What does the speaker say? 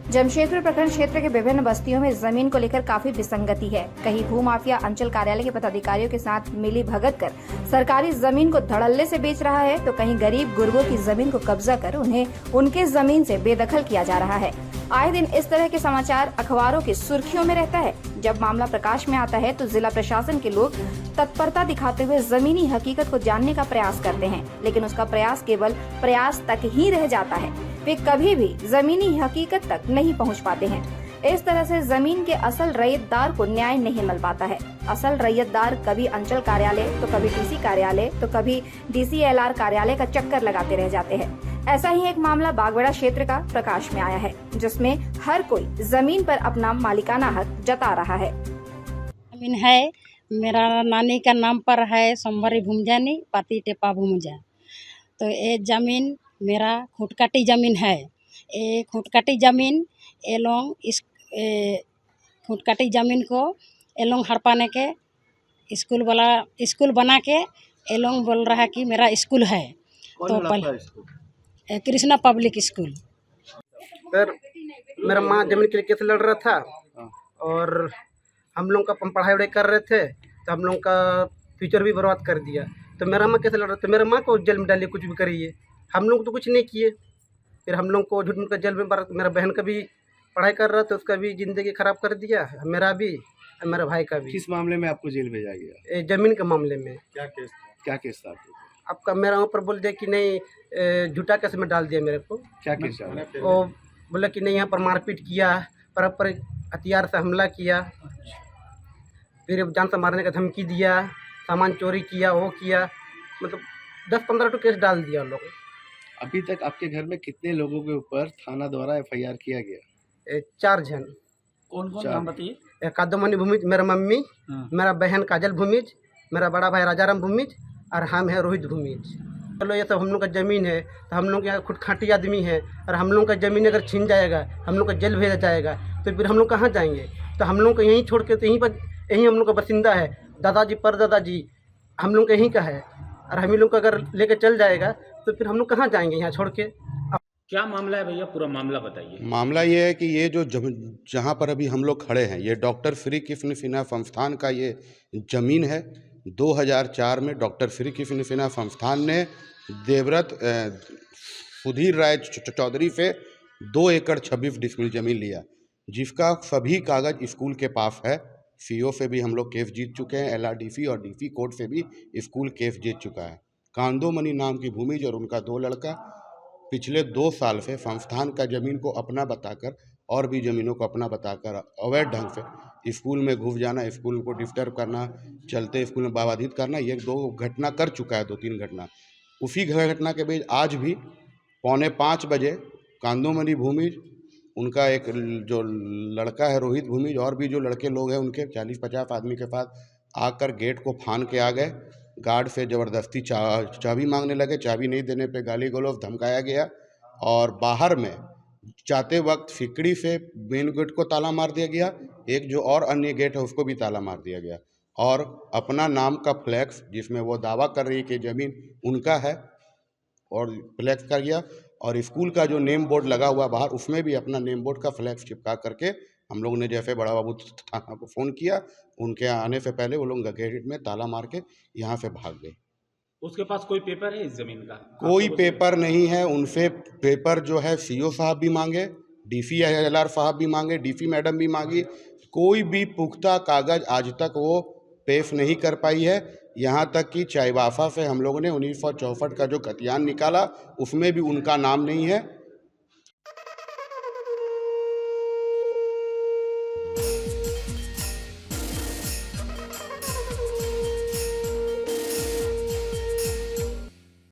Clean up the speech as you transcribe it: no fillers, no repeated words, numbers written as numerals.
जमशेदपुर प्रखंड क्षेत्र के विभिन्न बस्तियों में जमीन को लेकर काफी विसंगति है। कहीं भूमाफिया अंचल कार्यालय के पदाधिकारियों के साथ मिली भगत कर सरकारी जमीन को धड़ल्ले से बेच रहा है, तो कहीं गरीब गुरबों की जमीन को कब्जा कर उन्हें उनके जमीन से बेदखल किया जा रहा है। आए दिन इस तरह के समाचार अखबारों की सुर्खियों में रहता है। जब मामला प्रकाश में आता है तो जिला प्रशासन के लोग तत्परता दिखाते हुए जमीनी हकीकत को जानने का प्रयास करते हैं, लेकिन उसका प्रयास केवल प्रयास तक ही रह जाता है। वे कभी भी जमीनी हकीकत तक नहीं पहुंच पाते हैं। इस तरह से जमीन के असल रैयतदार को न्याय नहीं मिल पाता है। असल रैयतदार कभी अंचल कार्यालय, तो कभी डीसी कार्यालय, तो कभी डीसीएलआर कार्यालय का चक्कर लगाते रह जाते हैं। ऐसा ही एक मामला बागवाड़ा क्षेत्र का प्रकाश में आया है, जिसमें हर कोई जमीन पर अपना मालिकाना हक जता रहा है। जमीन है, मेरा नानी का नाम पर है सोमवारी भूमजानी पाती टेपा भूमजा। तो ये जमीन मेरा खुटकाटी जमीन है। ये खुटकाटी जमीन ये लोग इस खुटकाटी जमीन को ये लोग हड़पाने के स्कूल बना के ये लोग बोल रहा है कि मेरा स्कूल है। तो कृष्णा पब्लिक स्कूल। सर, मेरा माँ जमीन के लिए केस लड़ रहा था और हम लोग का पढ़ाई वढ़ाई कर रहे थे, तो हम लोग का फ्यूचर भी बर्बाद कर दिया। तो मेरा माँ कैसे लड़ रहा था, मेरा माँ को जेल में डालिए, कुछ भी करिए। हम लोग तो कुछ नहीं किए। फिर हम लोग को झूठ मूठ का जेल में मेरा बहन का भी पढ़ाई कर रहा था, उसका भी ज़िंदगी ख़राब कर दिया, मेरा भी और मेरा भाई का भी। किस मामले में आपको जेल भेजा गया? ज़मीन के मामले में। क्या केस था आपका मेरा ऊपर बोल दिया कि नहीं, झूठा केस में डाल दिया मेरे को। क्या केस था? वो बोला कि नहीं, यहाँ पर मारपीट किया, पर हथियार से हमला किया, फिर जान से मारने का धमकी दिया, सामान चोरी किया, वो किया, मतलब 10-15 तो केस डाल दिया लोग। अभी तक आपके घर में कितने लोगों के ऊपर थाना द्वारा एफआईआर किया गया? 4 जन। कौन नाम बताइए? कादमनी भूमिज, मेरा मम्मी, मेरा बहन काजल भूमिज, मेरा बड़ा भाई राजाराम भूमिज और हम है रोहित भूमिज। चलो ये सब हम लोग का ज़मीन है, तो हम लोग यहाँ खुटखाटी आदमी है, और हम लोग का ज़मीन अगर छीन जाएगा, हम लोग का जेल भेजा जाएगा, तो फिर हम लोग कहाँ जाएंगे? तो हम लोग को यहीं छोड़ के, तो यहीं हम लोग का बसिंदा है। दादाजी परदादाजी हम लोग का यहीं का है, और हम ही लोग को अगर लेके चल जाएगा तो फिर हम लोग कहाँ जाएंगे यहाँ छोड़ के? क्या मामला है भैया, पूरा मामला बताइए। मामला ये है कि ये जो जहाँ पर अभी हम लोग खड़े हैं, ये डॉक्टर फ्री किफिना संस्थान का ये ज़मीन है। 2004 में डॉक्टर फ्री किफिना संस्थान ने देवव्रत सुधीर राय चौधरी से 2 एकड़ 26 डिसमिल ज़मीन लिया, जिसका सभी कागज़ स्कूल के पास है। सीओ से भी हम लोग केस जीत चुके हैं, एलआरडीसी और डीसी कोर्ट से भी स्कूल केस जीत चुका है। कांदोमणि नाम की भूमिज और उनका 2 लड़का पिछले 2 साल से संस्थान का ज़मीन को अपना बताकर और भी ज़मीनों को अपना बताकर अवैध ढंग से स्कूल में घुस जाना, स्कूल को डिस्टर्ब करना, चलते स्कूल में बाधित करना, ये 2 घटना कर चुका है, 2-3 घटना। उसी घटना के बीच आज भी 4:45 बजे कांदोमणि भूमिज, उनका एक जो लड़का है रोहित भूमिज, और भी जो लड़के लोग हैं उनके 40-50 आदमी के साथ आकर गेट को फान के आ गए। गार्ड से ज़बरदस्ती चाबी मांगने लगे, चाबी नहीं देने पे गाली गलौज धमकाया गया, और बाहर में जाते वक्त सिकड़ी से मेन गेट को ताला मार दिया गया। एक जो और अन्य गेट है उसको भी ताला मार दिया गया, और अपना नाम का फ्लैक्स, जिसमें वो दावा कर रही है कि ज़मीन उनका है, और फ्लैक्स कर गया। और स्कूल का जो नेम बोर्ड लगा हुआ बाहर, उसमें भी अपना नेम बोर्ड का फ्लैक्स चिपका करके हम लोग ने जैसे बड़ा बाबू थाना को फ़ोन किया, उनके आने से पहले वो लोग गेट में ताला मार के यहाँ से भाग गए। उसके पास कोई पेपर है इस जमीन का? कोई पेपर नहीं है। उनसे पेपर जो है सीओ साहब भी मांगे, डीसीएलआर साहब भी मांगे, डीसी मैडम भी मांगी, कोई भी पुख्ता कागज़ आज तक वो पेश नहीं कर पाई है। यहाँ तक कि चाईबासा से हम लोगों ने 1964 का जो खतियान निकाला, उसमें भी उनका नाम नहीं है।